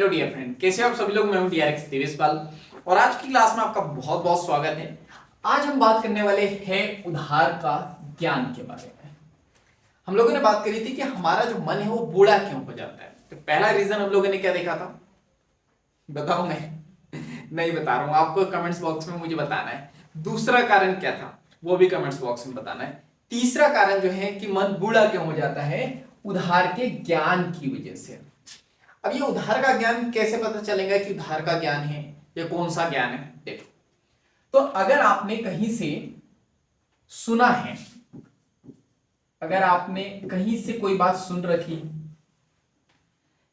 Hello dear friend, कैसे हो आप सभी लोग। मैं हूं डीआरएक्स देवेशपाल और आज की क्लास में आपका बहुत बहुत स्वागत है। आज हम बात करने वाले हैं उधार का ज्ञान के बारे में। हम लोगों ने बात करी थी कि हमारा जो मन है वो बूढ़ा क्यों हो जाता है। तो पहला रीजन हम लोगों ने क्या देखा था, बताऊं मैं? नहीं बता रहा हूं, आपको कमेंट्स बॉक्स में मुझे बताना है। दूसरा कारण क्या था वो भी कमेंट्स बॉक्स में बताना है। तीसरा कारण जो है कि मन बूढ़ा क्यों हो जाता है, उधार के ज्ञान की वजह से। अब ये उधार का ज्ञान कैसे पता चलेगा कि उधार का ज्ञान है या कौन सा ज्ञान है। देखो, तो अगर आपने कहीं से सुना है, अगर आपने कहीं से कोई बात सुन रखी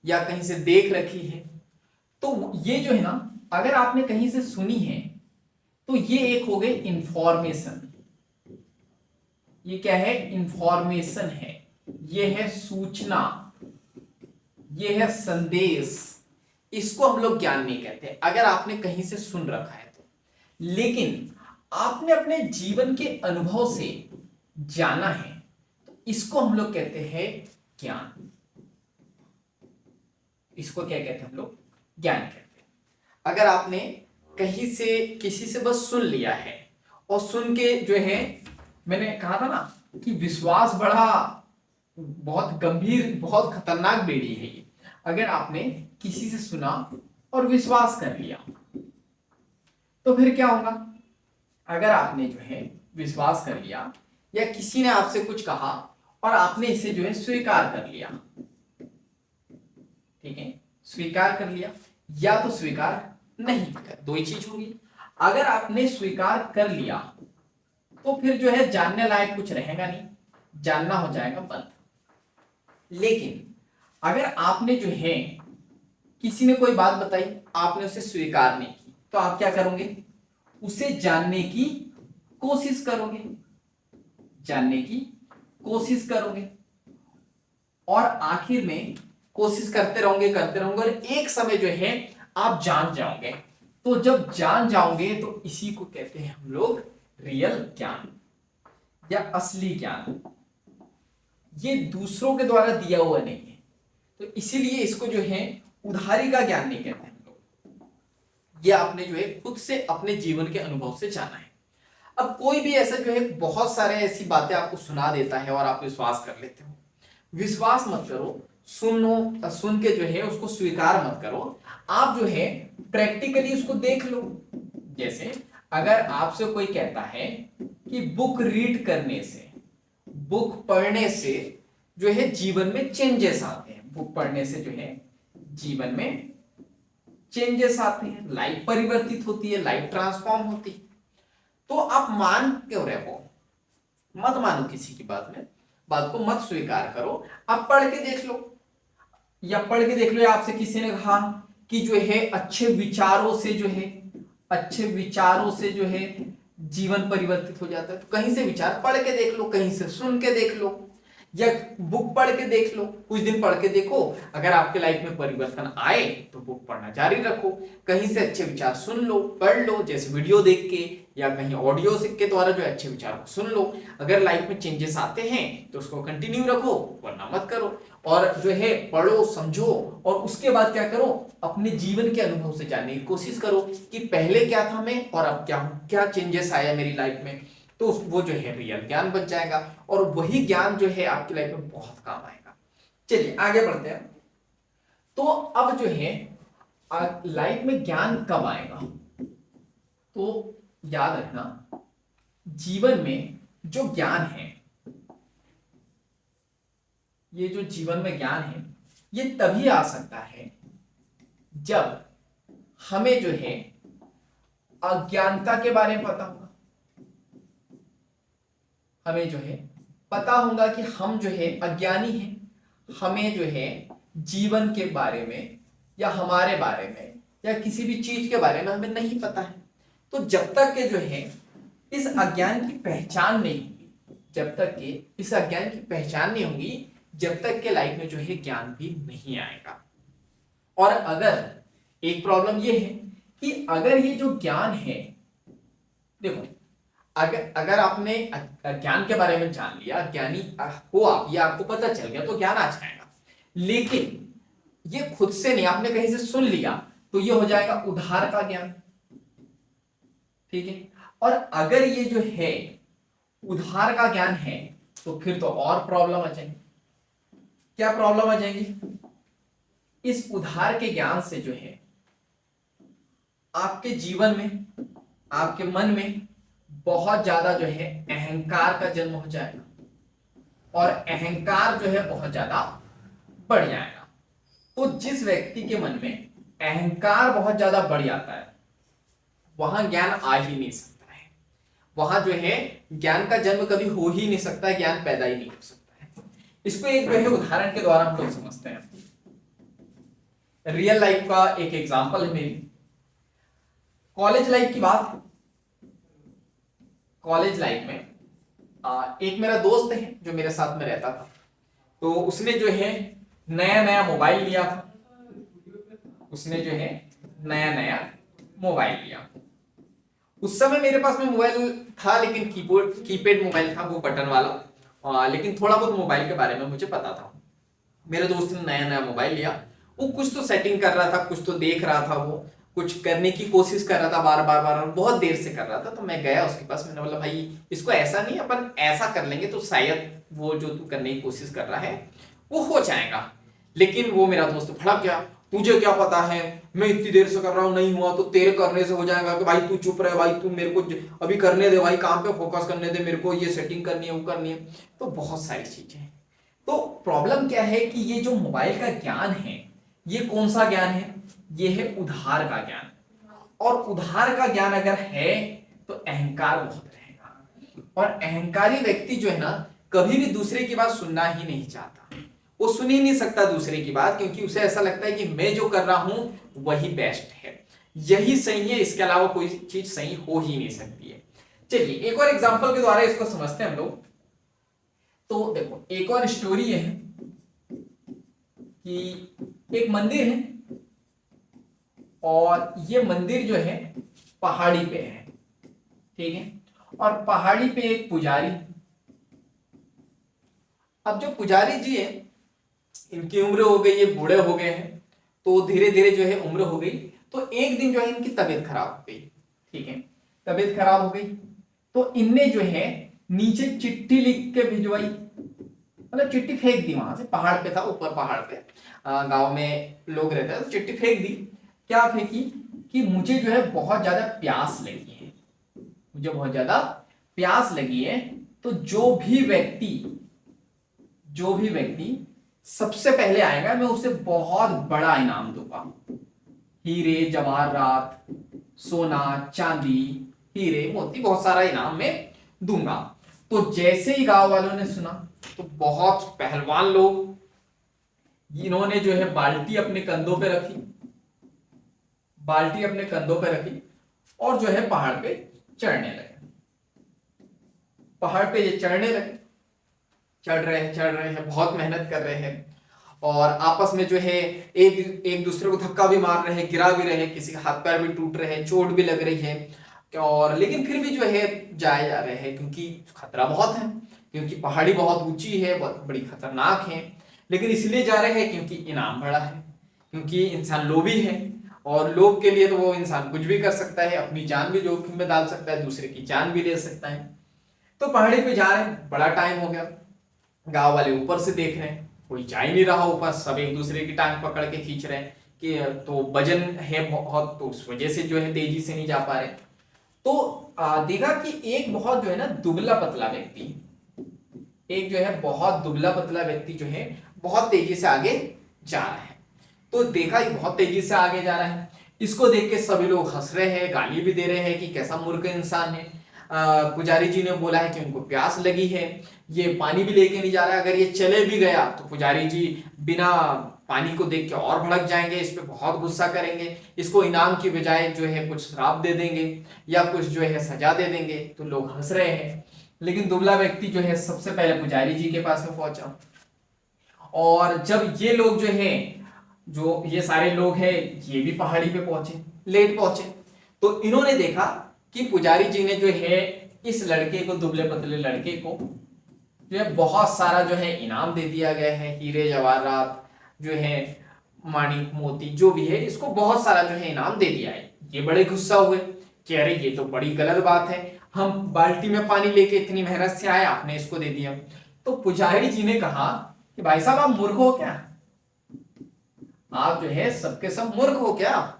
या कहीं से देख रखी है, तो ये जो है ना, अगर आपने कहीं से सुनी है तो ये एक हो गई इंफॉर्मेशन। ये क्या है? इंफॉर्मेशन है, ये है सूचना, ये है संदेश। इसको हम लोग ज्ञान नहीं कहते अगर आपने कहीं से सुन रखा है तो। लेकिन आपने अपने जीवन के अनुभव से जाना है तो इसको हम लोग कहते हैं ज्ञान। इसको क्या कहते हैं हम लोग? ज्ञान कहते हैं। अगर आपने कहीं से किसी से बस सुन लिया है और सुन के जो है, मैंने कहा था ना कि विश्वास बड़ा बहुत गंभीर बहुत खतरनाक बेड़ी है ये। अगर आपने किसी से सुना और विश्वास कर लिया तो फिर क्या होगा? अगर आपने जो है विश्वास कर लिया या किसी ने आपसे कुछ कहा और आपने इसे जो है स्वीकार कर लिया, ठीक है, स्वीकार कर लिया या तो स्वीकार नहीं किया, दो ही चीज होगी। अगर आपने स्वीकार कर लिया तो फिर जो है जानने लायक कुछ रहेगा नहीं, जानना हो जाएगा बंद। लेकिन अगर आपने जो है किसी ने कोई बात बताई, आपने उसे स्वीकार नहीं की, तो आप क्या करोगे? उसे जानने की कोशिश करोगे, जानने की कोशिश करोगे और आखिर में कोशिश करते रहोगे और एक समय जो है आप जान जाओगे। तो जब जान जाओगे तो इसी को कहते हैं हम लोग रियल ज्ञान या असली ज्ञान। ये दूसरों के द्वारा दिया हुआ नहीं है, तो इसीलिए इसको जो है उधारी का ज्ञान नहीं कहते हम लोग। ये आपने जो है खुद से अपने जीवन के अनुभव से जाना है। अब कोई भी ऐसा जो है बहुत सारे ऐसी बातें आपको सुना देता है और आप विश्वास कर लेते हो। विश्वास मत करो, सुनो, सुन के जो है उसको स्वीकार मत करो। आप जो है प्रैक्टिकली उसको देख लो। जैसे अगर आपसे कोई कहता है कि बुक रीड करने से, बुक पढ़ने से जो है जीवन में चेंजेस आते हैं, बुक पढ़ने से जो है जीवन में चेंजेस आते हैं, लाइफ परिवर्तित होती है, लाइफ ट्रांसफॉर्म होती है, तो आप मान क्यों रहे हो? मत मानो किसी की बात में, बात को मत स्वीकार करो। आप पढ़ के देख लो, या पढ़ के देख लो, या आपसे किसी ने कहा कि जो है अच्छे विचारों से जो है, अच्छे विचारों से जो है जीवन परिवर्तित हो जाता है। तो कहीं से विचार पढ़ के देख लो, कहीं से सुन के देख लो, या बुक पढ़ के देख लो, कुछ दिन पढ़ के देखो। अगर आपके लाइफ में परिवर्तन आए तो बुक पढ़ना जारी रखो। कहीं से अच्छे विचार सुन लो, पढ़ लो, जैसे वीडियो देख के या कहीं ऑडियो के द्वारा जो अच्छे विचार को सुन लो। अगर लाइफ में चेंजेस आते हैं तो उसको कंटिन्यू रखो, वरना मत करो। और जो है पढ़ो, समझो और उसके बाद क्या करो? अपने जीवन के अनुभव से जानने की कोशिश करो कि पहले क्या था मैं और अब क्या हूं, क्या चेंजेस आया मेरी लाइफ में। तो वो जो है रियल ज्ञान बन जाएगा और वही ज्ञान जो है आपकी लाइफ में बहुत काम आएगा। चलिए आगे बढ़ते हैं। तो अब जो है लाइफ में ज्ञान कब आएगा? तो याद रखना, जीवन में जो ज्ञान है, ये जो जीवन में ज्ञान है, ये तभी आ सकता है जब हमें जो है अज्ञानता के बारे में पता होगा। हमें जो है पता होगा कि हम जो है अज्ञानी हैं, हमें जो है जीवन के बारे में या हमारे बारे में या किसी भी चीज के बारे में हमें नहीं पता है। तो जब तक के जो है इस अज्ञान की पहचान नहीं होगी, जब तक के इस अज्ञान की पहचान नहीं होगी, जब तक के लाइफ में जो है ज्ञान भी नहीं आएगा। और अगर एक प्रॉब्लम ये है कि अगर ये जो ज्ञान है, देखो, अगर आपने ज्ञान के बारे में जान लिया, ज्ञानी हो आप, ये आपको पता चल गया, तो ज्ञान आ जाएगा। लेकिन ये खुद से नहीं, आपने कहीं से सुन लिया तो ये हो जाएगा उधार का ज्ञान। ठीक है, और अगर ये जो है उधार का ज्ञान है तो फिर तो और प्रॉब्लम आ जाएंगी। क्या प्रॉब्लम आ जाएंगी? इस उधार के ज्ञान से जो है आपके जीवन में, आपके मन में बहुत ज्यादा जो है अहंकार का जन्म हो जाएगा, और अहंकार जो है बहुत ज्यादा बढ़ जाएगा। तो जिस व्यक्ति के मन में अहंकार बहुत ज्यादा बढ़ जाता है वहां ज्ञान आ ही नहीं सकता है, वहां जो है ज्ञान का जन्म कभी हो ही नहीं सकता, ज्ञान पैदा ही नहीं हो सकता है। इसको एक जो है उदाहरण के द्वारा हम लोग समझते हैं। रियल लाइफ का एक एग्जांपल है मेरी कॉलेज लाइफ की बात। कॉलेज लाइफ में एक मेरा दोस्त है जो मेरे साथ में रहता था, तो उसने जो है नया नया मोबाइल लिया था। उसने जो है नया नया मोबाइल लिया। उस समय मेरे पास में मोबाइल था लेकिन कीपैड मोबाइल था, वो बटन वाला, लेकिन थोड़ा बहुत मोबाइल के बारे में मुझे पता था। मेरे दोस्त ने नया नया मोबाइल लिया, वो कुछ तो सेटिंग कर रहा था, कुछ तो देख रहा था, वो कुछ करने की कोशिश कर रहा था, बार बार बार बार बहुत देर से कर रहा था। तो मैं गया उसके पास, मैंने बोला भाई इसको ऐसा नहीं, अपन ऐसा कर लेंगे तो शायद वो जो तू करने की कोशिश कर रहा है वो हो जाएगा। लेकिन वो मेरा दोस्त भड़क गया, तुझे क्या पता है, मैं इतनी देर से कर रहा हूं, नहीं हुआ तो तेरे करने से हो जाएगा, कि भाई तू चुप रहे, भाई तू मेरे को अभी करने दे, भाई काम पे फोकस करने दे, मेरे को ये सेटिंग करनी है, वो करनी है। तो बहुत सारी चीजें। तो प्रॉब्लम क्या है कि ये जो मोबाइल का ज्ञान है ये कौन सा ज्ञान है? ये है उधार का ज्ञान। और उधार का ज्ञान अगर है तो अहंकार बहुत रहेगा, और अहंकारी व्यक्ति जो है ना कभी भी दूसरे की बात सुनना ही नहीं चाहता। वो सुन ही नहीं सकता दूसरे की बात, क्योंकि उसे ऐसा लगता है कि मैं जो कर रहा हूं वही बेस्ट है, यही सही है, इसके अलावा कोई चीज सही हो ही नहीं सकती है। चलिए एक और एग्जांपल के द्वारा इसको समझते हैं हम लोग। तो देखो एक और स्टोरी है कि एक मंदिर है, और ये मंदिर जो है पहाड़ी पे है। ठीक है, और पहाड़ी पे एक पुजारी। अब जो पुजारी जी है इनकी उम्र हो गई, ये बूढ़े हो गए हैं, तो धीरे धीरे जो है उम्र हो गई, तो एक दिन जो है इनकी तबीयत खराब हो गई। ठीक है, तबीयत खराब हो गई तो इनने जो है नीचे चिट्ठी लिख के भिजवाई, मतलब चिट्ठी फेंक दी। वहां से पहाड़ पे था, ऊपर पहाड़ पे गांव में लोग रहते हैं, तो चिट्ठी फेंक दी। क्या फेंकी कि मुझे जो है बहुत ज्यादा प्यास लगी है, मुझे बहुत ज्यादा प्यास लगी है, तो जो भी व्यक्ति सबसे पहले आएगा मैं उसे बहुत बड़ा इनाम दूंगा, हीरे जवाहरात, सोना चांदी, हीरे मोती, बहुत सारा इनाम मैं दूंगा। तो जैसे ही गांव वालों ने सुना तो बहुत पहलवान लोग, इन्होंने जो है बाल्टी अपने कंधों पे रखी, बाल्टी अपने कंधों पे रखी, और जो है पहाड़ पे चढ़ने लगे। पहाड़ पे ये चढ़ने लगे, चढ़ रहे हैं, बहुत मेहनत कर रहे हैं, और आपस में जो है एक एक दूसरे को धक्का भी मार रहे हैं, गिरा भी रहे हैं, किसी के हाथ पैर भी टूट रहे हैं, चोट भी लग रही है, और लेकिन फिर भी जो है जाए जा रहे हैं, क्योंकि खतरा बहुत है, क्योंकि पहाड़ी बहुत ऊंची है, बहुत बड़ी खतरनाक है। लेकिन इसलिए जा रहे हैं क्योंकि इनाम बड़ा है, क्योंकि इंसान लोभी है, और लोभ के लिए तो वो इंसान कुछ भी कर सकता है, अपनी जान भी जोखिम में डाल सकता है, दूसरे की जान भी ले सकता है। तो पहाड़ी पे जा रहे हैं, बड़ा टाइम हो गया, गांव वाले ऊपर से देख रहे हैं, कोई जा ही नहीं रहा ऊपर, सब एक दूसरे की टांग पकड़ के खींच रहे हैं कि तो वजन है बहुत, तो उस वजह से जो है तेजी से नहीं जा पा रहे। तो देखा कि एक बहुत जो है ना दुबला पतला व्यक्ति, एक जो है बहुत दुबला पतला व्यक्ति जो है बहुत तेजी से आगे जा रहा है। तो देखा ये बहुत तेजी से आगे जा रहा है, इसको देख के सभी लोग हंस रहे हैं, गाली भी दे रहे हैं कि कैसा मूर्ख इंसान है। पुजारी जी ने बोला है कि उनको प्यास लगी है, ये पानी भी लेके नहीं जा रहा है, अगर ये चले भी गया तो पुजारी जी बिना पानी को देख के और भड़क जाएंगे, इस पे बहुत गुस्सा करेंगे, इसको इनाम की बजाय जो है कुछ श्राप दे देंगे या कुछ जो है सजा दे देंगे। तो लोग हंस रहे हैं, लेकिन दुबला व्यक्ति जो है सबसे पहले पुजारी जी के पास में पहुंचा। और जब ये लोग जो है, जो ये सारे लोग हैं, ये भी पहाड़ी पे पहुंचे, लेट पहुंचे, तो इन्होंने देखा कि पुजारी जी ने जो है इस लड़के को, दुबले पतले लड़के को जो है बहुत सारा जो है इनाम दे दिया गया है, हीरे जवाहरात जो है माणिक मोती जो भी है इसको बहुत सारा जो है इनाम दे दिया है। ये बड़े गुस्सा हुए कि अरे ये तो बड़ी गलत बात है, हम बाल्टी में पानी लेके इतनी मेहनत से आए, आपने इसको दे दिया। तो पुजारी जी ने कहा कि भाई साहब आप मूर्ख हो क्या, आप जो है सबके सब मूर्ख हो क्या।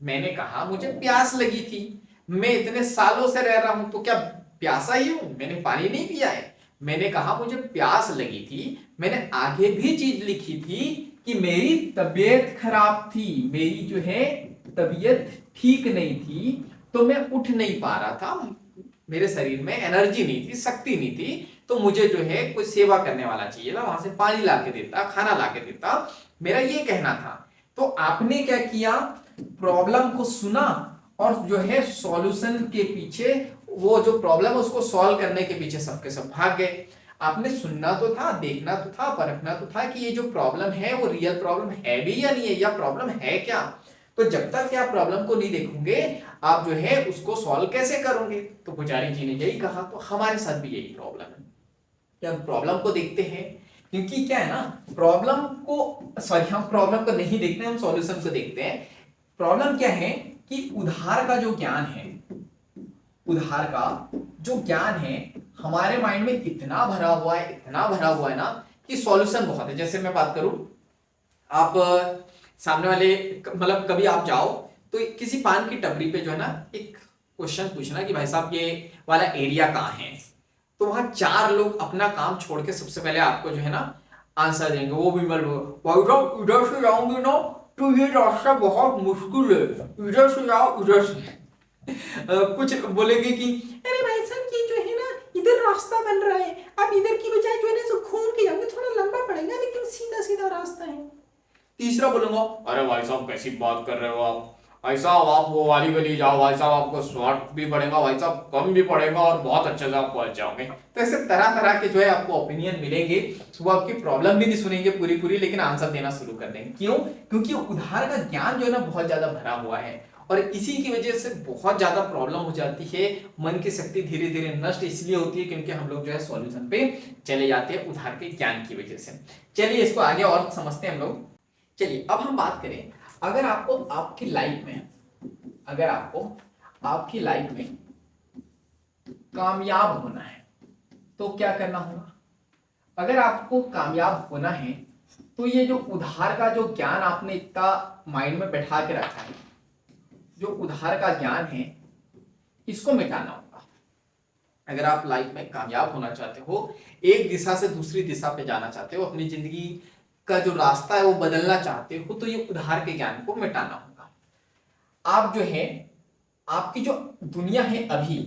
मैंने कहा मुझे प्यास लगी थी, मैं इतने सालों से रह रहा हूं तो क्या प्यासा ही हूं, मैंने पानी नहीं पिया है। मैंने कहा मुझे प्यास लगी थी, मैंने आगे भी चीज लिखी थी कि मेरी तबीयत खराब थी, मेरी जो है तबीयत ठीक नहीं थी, तो मैं उठ नहीं पा रहा था, मेरे शरीर में एनर्जी नहीं थी, शक्ति नहीं थी, तो मुझे जो है कोई सेवा करने वाला चाहिए था, वहां से पानी ला के देता, खाना ला के देता, मेरा ये कहना था। तो आपने क्या किया, प्रॉब्लम को सुना और जो है सॉल्यूशन के पीछे, वो जो प्रॉब्लम है उसको सॉल्व करने के पीछे सबके सब भाग गए। आपने सुनना तो था, देखना तो था, परखना तो था कि ये जो प्रॉब्लम है वो रियल प्रॉब्लम है भी या नहीं है, या प्रॉब्लम है क्या। तो जब तक आप प्रॉब्लम को नहीं देखोगे आप जो है उसको सॉल्व कैसे करोगे। तो पुजारी जी ने यही कहा, तो हमारे साथ भी यही प्रॉब्लम है कि हम प्रॉब्लम को देखते हैं, क्योंकि क्या है ना, प्रॉब्लम को सॉरी हम प्रॉब्लम को नहीं देखते, हम सॉल्यूशन को देखते हैं। प्रॉब्लम क्या है कि उधार का जो ज्ञान है, उधार का जो ज्ञान है हमारे माइंड में इतना भरा हुआ है, इतना भरा हुआ है ना कि सॉल्यूशन बहुत है। जैसे मैं बात करूं, आप सामने वाले मतलब कभी आप जाओ तो किसी पान की टपरी पे जो है ना एक क्वेश्चन पूछना कि भाई साहब ये वाला एरिया कहाँ है, तो वहां चार लोग अपना काम छोड़ के सबसे पहले आपको जो है ना आंसर देंगे। वो भी मतलब भाई साहब इधर से जाऊंगे ना तो ये रास्ता बहुत मुश्किल है, इधर से जाओ उधर से कुछ बोलेंगे कि अरे भाई साहब ये जो है ना इधर रास्ता बन रहा है, आप इधर की बजाय जो है ना इसको घूम के जाओगे, थोड़ा लंबा पड़ेगा लेकिन सीधा सीधा रास्ता है। तीसरा बोलूंगा अरे भाई साहब कैसी बात कर रहे हो आप, भाई साहब आप वो वाली गली जाओ, भाई साहब आपको शॉर्ट भी पड़ेगा, भाई साहब कम भी पड़ेगा और बहुत अच्छे से आप पहुंच जाओगे। तो ऐसे तरह तरह के जो है आपको ओपिनियन मिलेंगे। वो आपकी प्रॉब्लम भी नहीं सुनेंगे पूरी पूरी, लेकिन आंसर देना शुरू कर देंगे। क्यों? क्योंकि उधार का ज्ञान जो है ना बहुत ज्यादा भरा हुआ है, और इसी की वजह से बहुत ज्यादा प्रॉब्लम हो जाती है। मन की शक्ति धीरे धीरे नष्ट इसलिए होती है क्योंकि हम लोग जो है सॉल्यूशन पे चले जाते हैं उधार के ज्ञान की वजह से। चलिए इसको आगे और समझते हैं हम लोग। चलिए अब हम बात करें, अगर आपको आपकी लाइफ में, अगर आपको आपकी लाइफ में कामयाब होना है तो क्या करना होगा। अगर आपको कामयाब होना है तो ये जो उधार का जो ज्ञान आपने इतना माइंड में बैठा के रखा है, जो उधार का ज्ञान है इसको मिटाना होगा। अगर आप लाइफ में कामयाब होना चाहते हो, एक दिशा से दूसरी दिशा पे जाना चाहते हो, अपनी जिंदगी का जो रास्ता है वो बदलना चाहते हो, तो ये उधार के ज्ञान को मिटाना होगा। आप जो है आपकी जो दुनिया है अभी,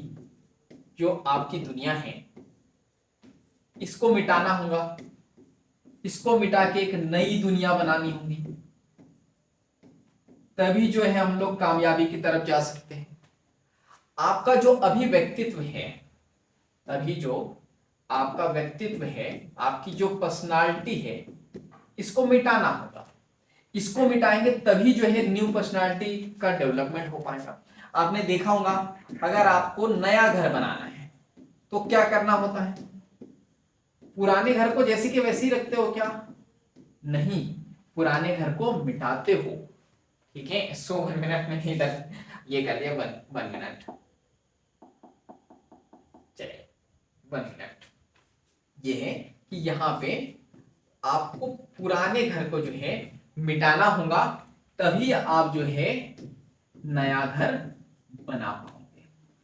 जो आपकी दुनिया है इसको मिटाना होगा। इसको मिटा के एक नई दुनिया बनानी होगी, तभी जो है हम लोग कामयाबी की तरफ जा सकते हैं। आपका जो अभी व्यक्तित्व है, अभी जो आपका व्यक्तित्व है, आपकी जो पर्सनालिटी है, इसको मिटाना होगा। इसको मिटाएंगे तभी जो है न्यू पर्सनालिटी का डेवलपमेंट हो पाएगा। आपने देखा होगा अगर आपको नया घर बनाना है तो क्या करना होता है, पुराने घर को जैसे कि वैसे ही रखते हो क्या? नहीं, पुराने घर को मिटाते हो। ठीक है, सो 1 मिनट में इधर ये कर लिया, 1 मिनट, चलिए 1 मिनट। ये है कि यहाँ पे आपको पुराने घर को जो है मिटाना होगा, तभी आप जो है नया घर बना पाओगे।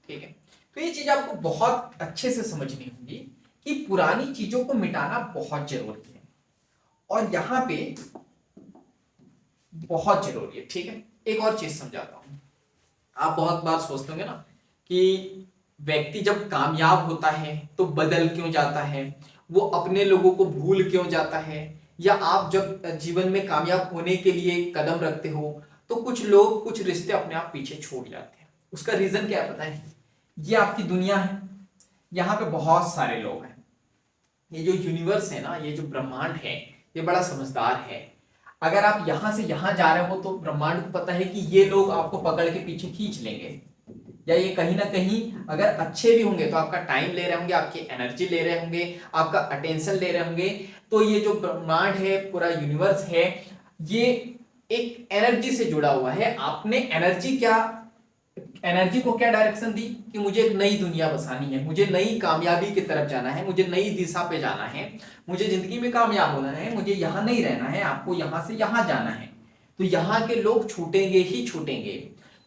ठीक है, तो ये चीज आपको बहुत अच्छे से समझनी होगी कि पुरानी चीजों को मिटाना बहुत जरूरी है, और यहाँ पे बहुत जरूरी है। ठीक है, एक और चीज समझाता हूं। आप बहुत बार सोचते होंगे ना कि व्यक्ति जब कामयाब होता है तो बदल क्यों जाता है, वो अपने लोगों को भूल क्यों जाता है, या आप जब जीवन में कामयाब होने के लिए कदम रखते हो तो कुछ लोग कुछ रिश्ते अपने आप पीछे छोड़ जाते हैं। उसका रीजन क्या है पता है? ये आपकी दुनिया है, यहाँ पे बहुत सारे लोग हैं। ये जो यूनिवर्स है ना, ये जो ब्रह्मांड है, ये बड़ा समझदार है। अगर आप यहां से यहां जा रहे हो तो ब्रह्मांड को पता है कि ये लोग आपको पकड़ के पीछे खींच लेंगे, या ये कहीं ना कहीं अगर अच्छे भी होंगे तो आपका टाइम ले रहे होंगे, आपकी एनर्जी ले रहे होंगे, आपका अटेंशन ले रहे होंगे। तो ये जो ब्रह्मांड है, पूरा यूनिवर्स है, ये एक एनर्जी से जुड़ा हुआ है। आपने एनर्जी को क्या डायरेक्शन दी कि मुझे एक नई दुनिया बसानी है, मुझे नई कामयाबी की तरफ जाना है, मुझे नई दिशा पे जाना है, मुझे जिंदगी में कामयाब होना है, मुझे यहां नहीं रहना है, आपको यहां से यहां जाना है। तो यहाँ के लोग छूटेंगे ही छूटेंगे।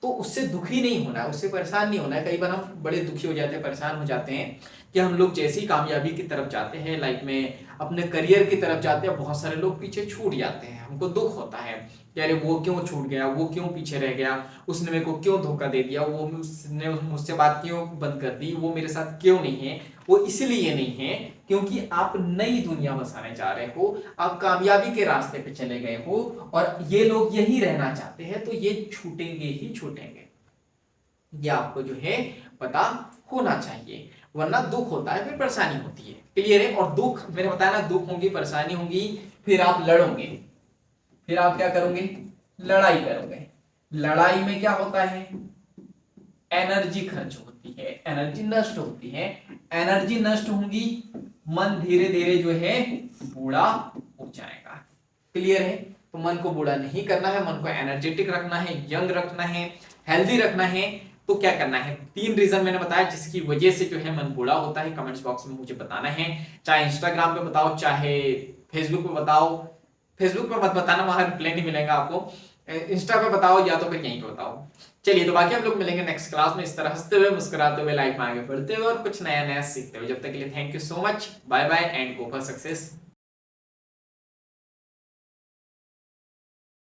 तो उससे दुखी नहीं होना है, उससे परेशान नहीं होना है। कई बार हम बड़े दुखी हो जाते हैं, परेशान हो जाते हैं कि हम लोग जैसी कामयाबी की तरफ जाते हैं, लाइफ में अपने करियर की तरफ जाते हैं, बहुत सारे लोग पीछे छूट जाते हैं। हमको दुख होता है कि अरे वो क्यों छूट गया, वो क्यों पीछे रह गया, उसने मेरे को क्यों धोखा दे दिया, वो उसने मुझसे बात क्यों बंद कर दी, वो मेरे साथ क्यों नहीं है। वो इसलिए नहीं है क्योंकि आप नई दुनिया बसाने जा रहे हो, आप कामयाबी के रास्ते पे चले गए हो, और ये लोग यही रहना चाहते हैं, तो ये छूटेंगे ही छूटेंगे। ये आपको जो है पता होना चाहिए, वरना दुख होता है, फिर परेशानी होती है। क्लियर है? और दुख, मैंने बताया ना, दुख होंगी, परेशानी होंगी, फिर आप लड़ोगे, फिर आप क्या करोगे, लड़ाई करोगे। लड़ाई में क्या होता है, एनर्जी खर्च होती है, एनर्जी नष्ट होती है। एनर्जी नष्ट होंगी, मन धीरे धीरे जो है बूढ़ा हो जाएगा। क्लियर है? तो मन को बूढ़ा नहीं करना है, मन को एनर्जेटिक रखना है, यंग रखना है, हेल्दी रखना है। तो क्या करना है, 3 रीजन मैंने बताया जिसकी वजह से जो है मन बूढ़ा होता है। कमेंट्स बॉक्स में मुझे बताना है, चाहे इंस्टाग्राम पे बताओ, चाहे फेसबुक पे बताओ। फेसबुक पे मत बताना, वहां रिप्लाई नहीं मिलेगा आपको। इंस्टा पे बताओ या तो फिर यहीं पे बताओ। चलिए, तो बाकी हम लोग मिलेंगे नेक्स्ट क्लास में, इस तरह हंसते हुए मुस्कुराते हुए लाइफ में आगे बढ़ते हुए और कुछ नया नया सीखते हुए। जब तक के लिए thank you so much, bye bye and go for success.